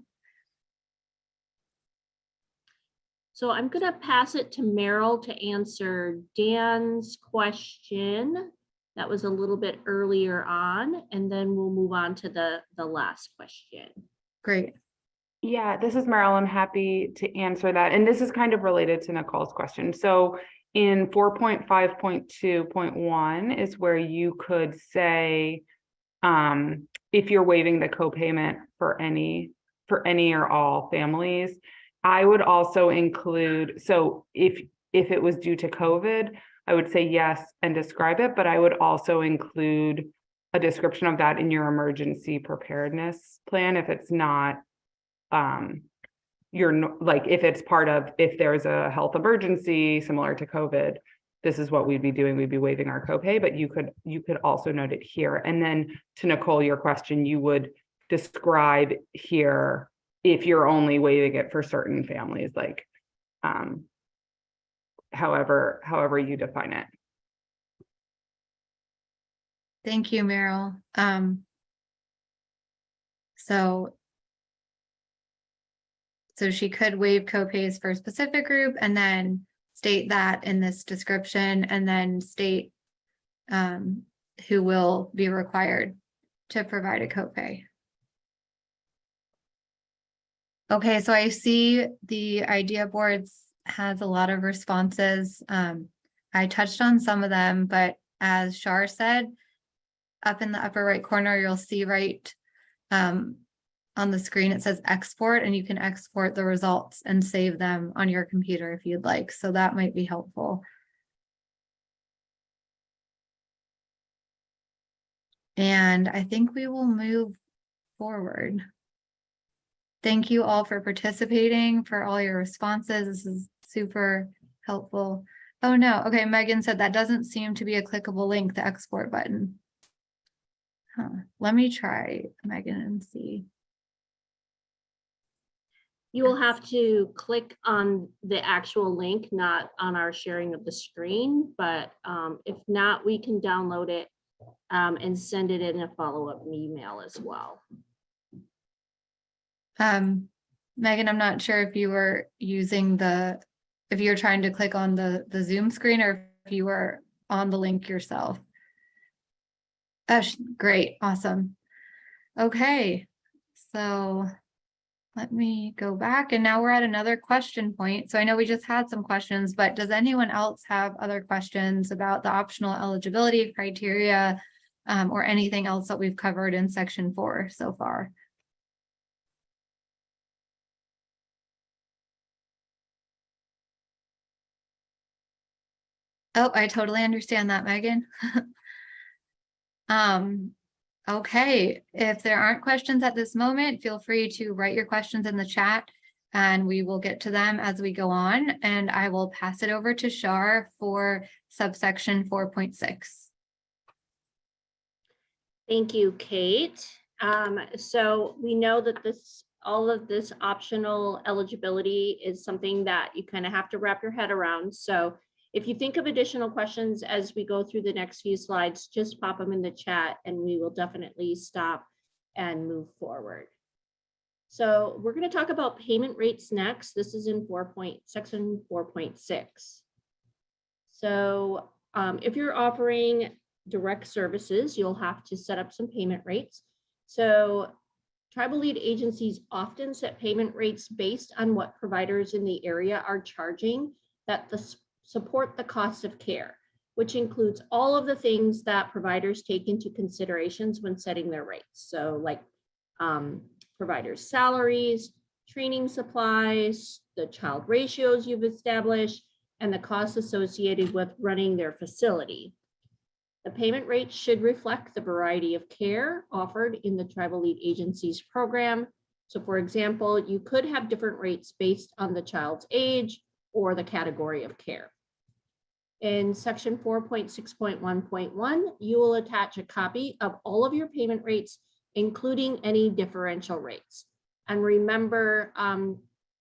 So I'm going to pass it to Meryl to answer Dan's question. That was a little bit earlier on, and then we'll move on to the last question. Great. Yeah, this is Meryl. I'm happy to answer that. And this is kind of related to Nicole's question. So in 4.5.2.1 is where you could say, if you're waiving the copayment for any or all families, I would also include, so if it was due to COVID, I would say yes and describe it, but I would also include a description of that in your emergency preparedness plan if it's not, if it's part of, if there's a health emergency similar to COVID, this is what we'd be doing. We'd be waiving our copay, but you could also note it here. And then to Nicole, your question, you would describe here if you're only waiving it for certain families, like however you define it. Thank you, Meryl. So she could waive copays for a specific group and then state that in this description, and then state who will be required to provide a copay. Okay, so I see the idea boards has a lot of responses. I touched on some of them, but as Shar said, up in the upper right corner, you'll see right on the screen, it says export, and you can export the results and save them on your computer if you'd like. So that might be helpful. And I think we will move forward. Thank you all for participating, for all your responses. This is super helpful. Oh no, okay, Megan said that doesn't seem to be a clickable link, the export button. Huh. Let me try, Megan, and see. You will have to click on the actual link, not on our sharing of the screen, but if not, we can download it and send it in a follow-up email as well. Megan, I'm not sure if you were using if you're trying to click on the Zoom screen or if you were on the link yourself. Great, awesome. Okay, so let me go back, and now we're at another question point. So I know we just had some questions, but does anyone else have other questions about the optional eligibility criteria or anything else that we've covered in section 4 so far? Oh, I totally understand that, Megan. Okay, if there aren't questions at this moment, feel free to write your questions in the chat and we will get to them as we go on. And I will pass it over to Shar for subsection 4.6. Thank you, Kate. So we know that all of this optional eligibility is something that you kind of have to wrap your head around. So if you think of additional questions as we go through the next few slides, just pop them in the chat and we will definitely stop and move forward. So we're going to talk about payment rates next. This is in section 4.6. So if you're offering direct services, you'll have to set up some payment rates. So tribal lead agencies often set payment rates based on what providers in the area are charging that support the cost of care, which includes all of the things that providers take into considerations when setting their rates. So like providers' salaries, training supplies, the child ratios you've established, and the costs associated with running their facility. The payment rate should reflect the variety of care offered in the tribal lead agency's program. So for example, you could have different rates based on the child's age or the category of care. In section 4.6.1.1, you will attach a copy of all of your payment rates, including any differential rates. And remember,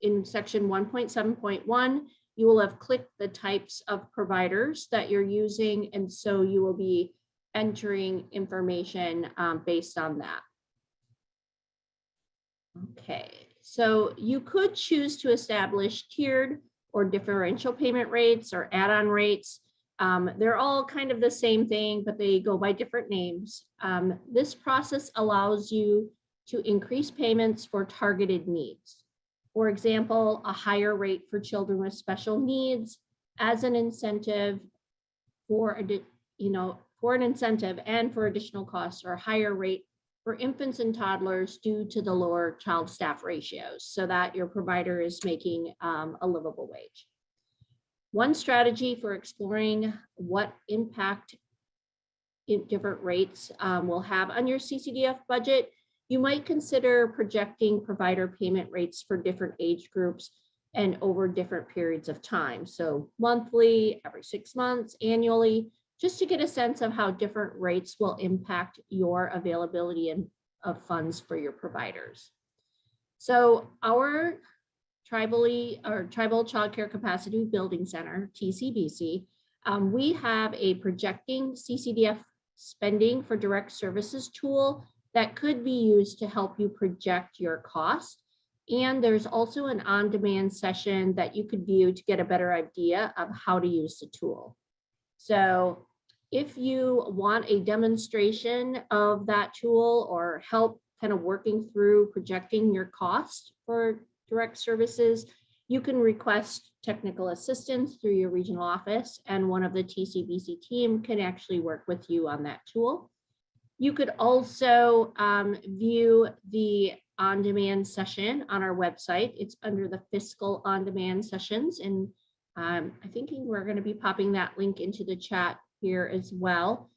in section 1.7.1, you will have clicked the types of providers that you're using, and so you will be entering information based on that. Okay, so you could choose to establish tiered or differential payment rates or add-on rates. They're all kind of the same thing, but they go by different names. This process allows you to increase payments for targeted needs. For example, a higher rate for children with special needs, as an incentive for for an incentive and for additional costs or higher rate for infants and toddlers due to the lower child staff ratios, so that your provider is making a livable wage. One strategy for exploring what impact different rates will have on your CCDF budget, you might consider projecting provider payment rates for different age groups and over different periods of time. So monthly, every 6 months, annually, just to get a sense of how different rates will impact your availability of funds for your providers. So our Tribal Child Care Capacity Building Center, TCBC, we have a projecting CCDF spending for direct services tool that could be used to help you project your cost. And there's also an on-demand session that you could view to get a better idea of how to use the tool. So if you want a demonstration of that tool or help kind of working through projecting your cost for direct services, you can request technical assistance through your regional office, and one of the TCBC team can actually work with you on that tool. You could also view the on-demand session on our website. It's under the fiscal on-demand sessions, and I'm thinking we're going to be popping that link into the chat here as well.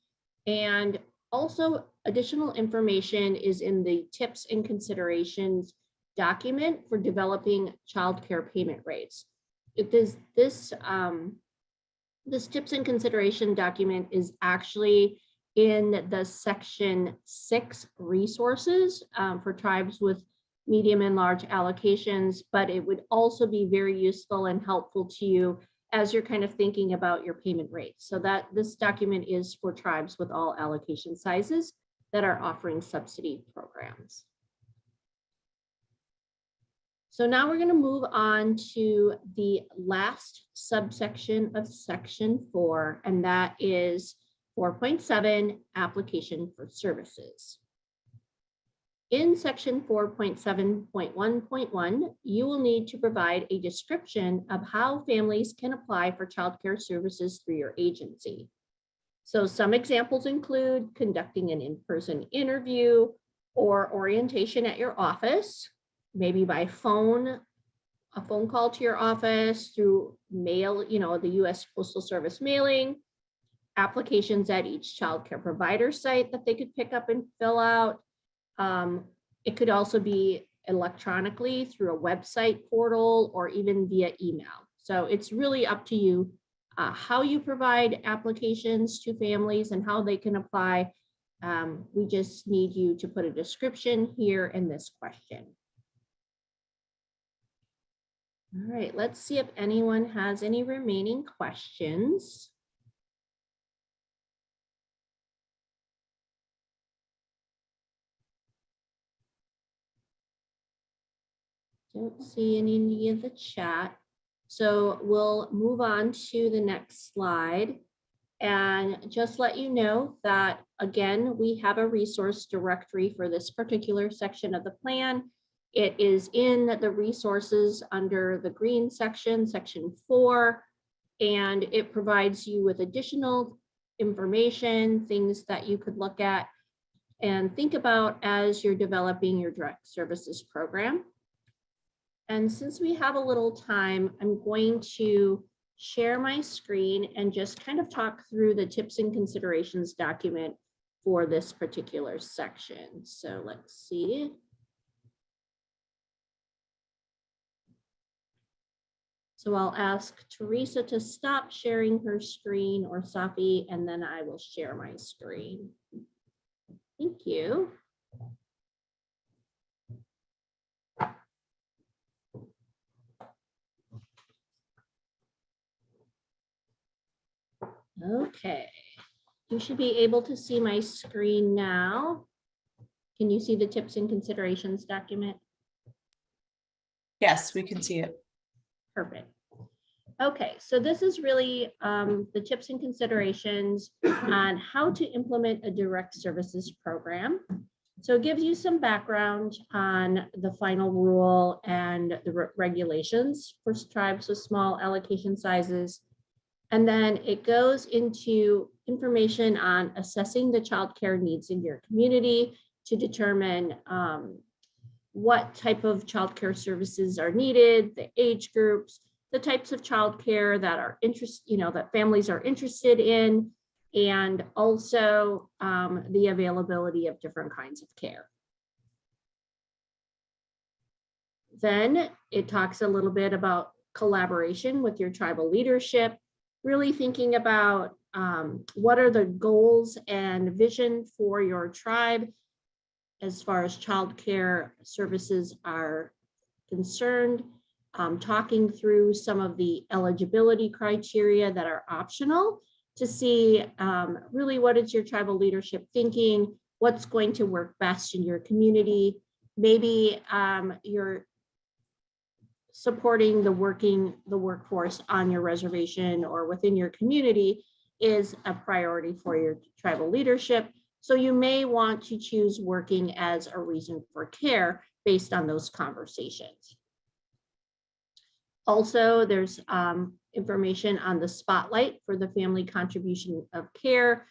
And also additional information is in the tips and considerations document for developing childcare payment rates. This tips and consideration document is actually in the section 6 resources for tribes with medium and large allocations, but it would also be very useful and helpful to you as you're kind of thinking about your payment rates. So that this document is for tribes with all allocation sizes that are offering subsidy programs. So now we're going to move on to the last subsection of section 4, and that is 4.7, application for services. In section 4.7.1.1, you will need to provide a description of how families can apply for childcare services through your agency. So some examples include conducting an in-person interview or orientation at your office, maybe by phone, a phone call to your office, through mail, the U.S. Postal Service mailing, applications at each childcare provider site that they could pick up and fill out. It could also be electronically through a website portal or even via email. So it's really up to you how you provide applications to families and how they can apply. We just need you to put a description here in this question. All right, let's see if anyone has any remaining questions. Don't see any in the chat. So we'll move on to the next slide and just let you know that, again, we have a resource directory for this particular section of the plan. It is in the resources under the green section, section 4, and it provides you with additional information, things that you could look at and think about as you're developing your direct services program. And since we have a little time, I'm going to share my screen and just kind of talk through the tips and considerations document for this particular section. So let's see. So I'll ask Teresa to stop sharing her screen, or Safi, and then I will share my screen. Thank you. Okay, you should be able to see my screen now. Can you see the tips and considerations document? Yes, we can see it. Perfect. Okay, so this is really the tips and considerations on how to implement a direct services program. So it gives you some background on the final rule and the regulations for tribes with small allocation sizes. And then it goes into information on assessing the childcare needs in your community to determine what type of childcare services are needed, the age groups, the types of childcare that are that families are interested in, and also the availability of different kinds of care. Then it talks a little bit about collaboration with your tribal leadership, really thinking about what are the goals and vision for your tribe as far as childcare services are concerned, talking through some of the eligibility criteria that are optional to see really what is your tribal leadership thinking, what's going to work best in your community. Maybe you're supporting the workforce on your reservation or within your community is a priority for your tribal leadership. So you may want to choose working as a reason for care based on those conversations. Also, there's information on the spotlight for the family contribution of care.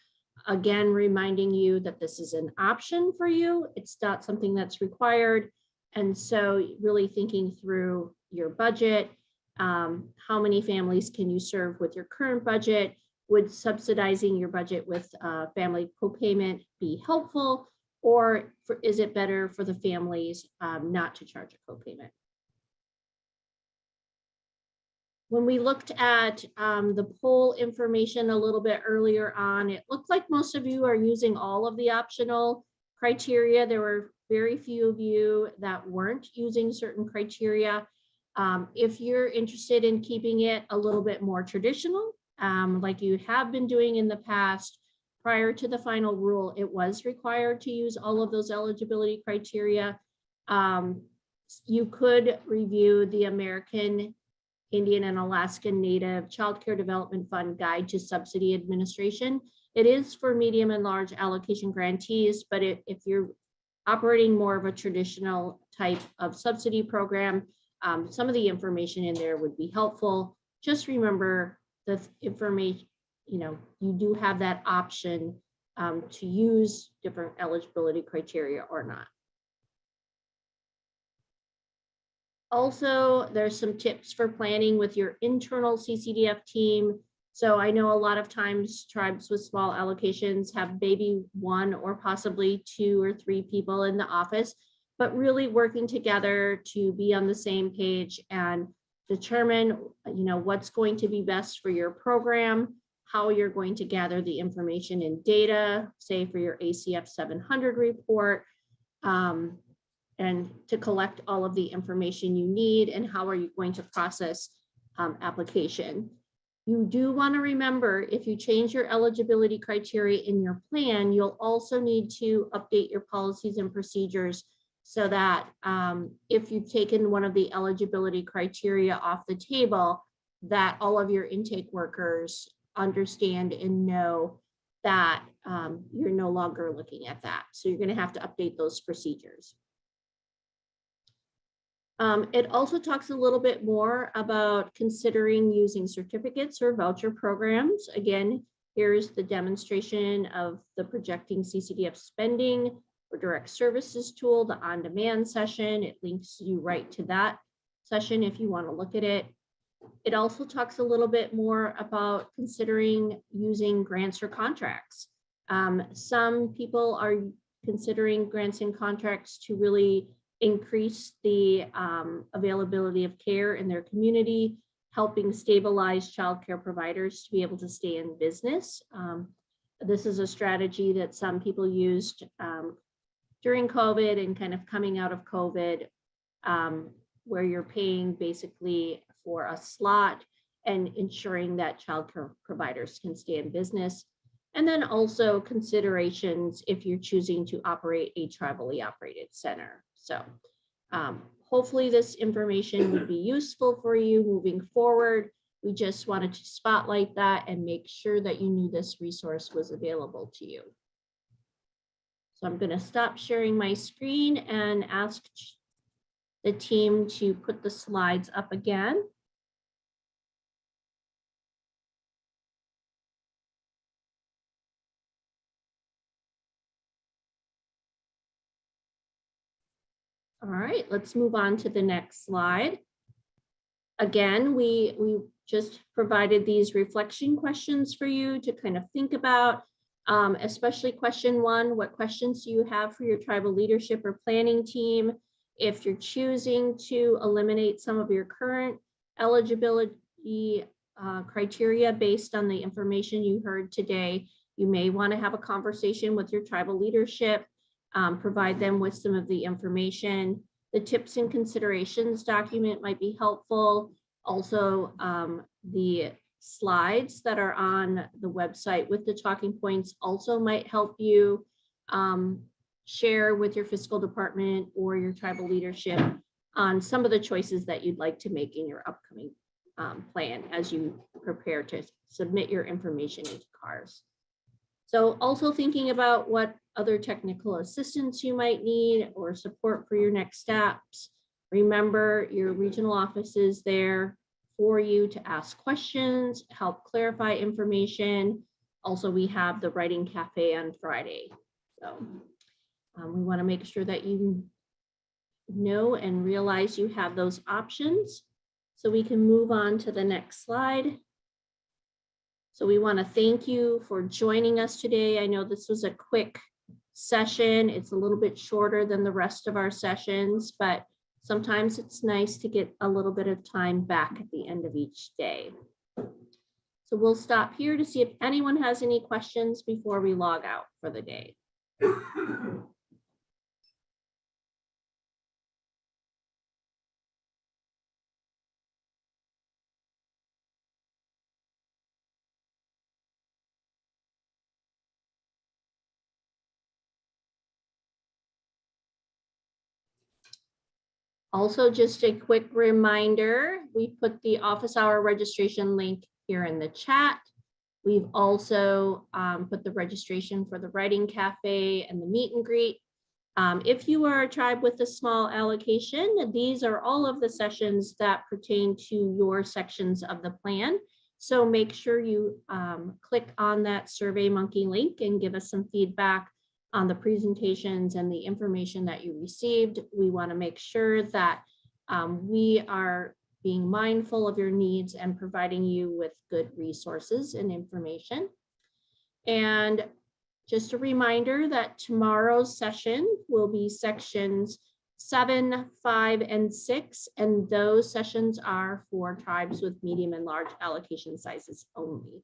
Again, reminding you that this is an option for you. It's not something that's required. And so really thinking through your budget, how many families can you serve with your current budget? Would subsidizing your budget with family co-payment be helpful? Or is it better for the families not to charge a co-payment? When we looked at the poll information a little bit earlier on, it looked like most of you are using all of the optional criteria. There were very few of you that weren't using certain criteria. If you're interested in keeping it a little bit more traditional, like you have been doing in the past, prior to the final rule, it was required to use all of those eligibility criteria. You could review the American Indian and Alaskan Native Child Care Development Fund Guide to Subsidy Administration. It is for medium and large allocation grantees, but if you're operating more of a traditional type of subsidy program, some of the information in there would be helpful. Just remember the information, you do have that option to use different eligibility criteria or not. Also, there's some tips for planning with your internal CCDF team. So I know a lot of times tribes with small allocations have maybe one or possibly 2 or 3 people in the office, but really working together to be on the same page and determine, what's going to be best for your program, how you're going to gather the information and data, say for your ACF 700 report, and to collect all of the information you need, and how are you going to process application. You do want to remember, if you change your eligibility criteria in your plan, you'll also need to update your policies and procedures so that if you've taken one of the eligibility criteria off the table, that all of your intake workers understand and know that you're no longer looking at that. So you're going to have to update those procedures. It also talks a little bit more about considering using certificates or voucher programs. Again, here's the demonstration of the projecting CCDF spending or direct services tool, the on-demand session. It links you right to that session if you want to look at it. It also talks a little bit more about considering using grants or contracts. Some people are considering grants and contracts to really increase the availability of care in their community, helping stabilize childcare providers to be able to stay in business. This is a strategy that some people used during COVID and kind of coming out of COVID, where you're paying basically for a slot and ensuring that childcare providers can stay in business. And then also considerations if you're choosing to operate a tribally operated center. So hopefully this information would be useful for you moving forward. We just wanted to spotlight that and make sure that you knew this resource was available to you. So I'm going to stop sharing my screen and ask the team to put the slides up again. All right, let's move on to the next slide. Again, we just provided these reflection questions for you to kind of think about, especially question 1, what questions do you have for your tribal leadership or planning team? If you're choosing to eliminate some of your current eligibility criteria based on the information you heard today, you may want to have a conversation with your tribal leadership, provide them with some of the information. The tips and considerations document might be helpful. Also, the slides that are on the website with the talking points also might help you share with your fiscal department or your tribal leadership on some of the choices that you'd like to make in your upcoming plan as you prepare to submit your information into CARS. So also thinking about what other technical assistance you might need or support for your next steps. Remember, your regional office is there for you to ask questions, help clarify information. Also, we have the writing cafe on Friday. So we want to make sure that you know and realize you have those options. So we can move on to the next slide. So we want to thank you for joining us today. I know this was a quick session. It's a little bit shorter than the rest of our sessions, but sometimes it's nice to get a little bit of time back at the end of each day. So we'll stop here to see if anyone has any questions before we log out for the day. Also, just a quick reminder, we put the office hour registration link here in the chat. We've also put the registration for the writing cafe and the meet and greet. If you are a tribe with a small allocation, these are all of the sessions that pertain to your sections of the plan. So make sure you click on that SurveyMonkey link and give us some feedback on the presentations and the information that you received. We want to make sure that we are being mindful of your needs and providing you with good resources and information. And just a reminder that tomorrow's session will be sections 7, 5, and 6, and those sessions are for tribes with medium and large allocation sizes only.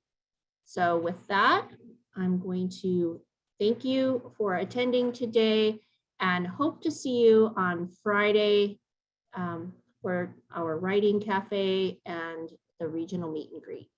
So with that, I'm going to thank you for attending today and hope to see you on Friday for our writing cafe and the regional meet and greet.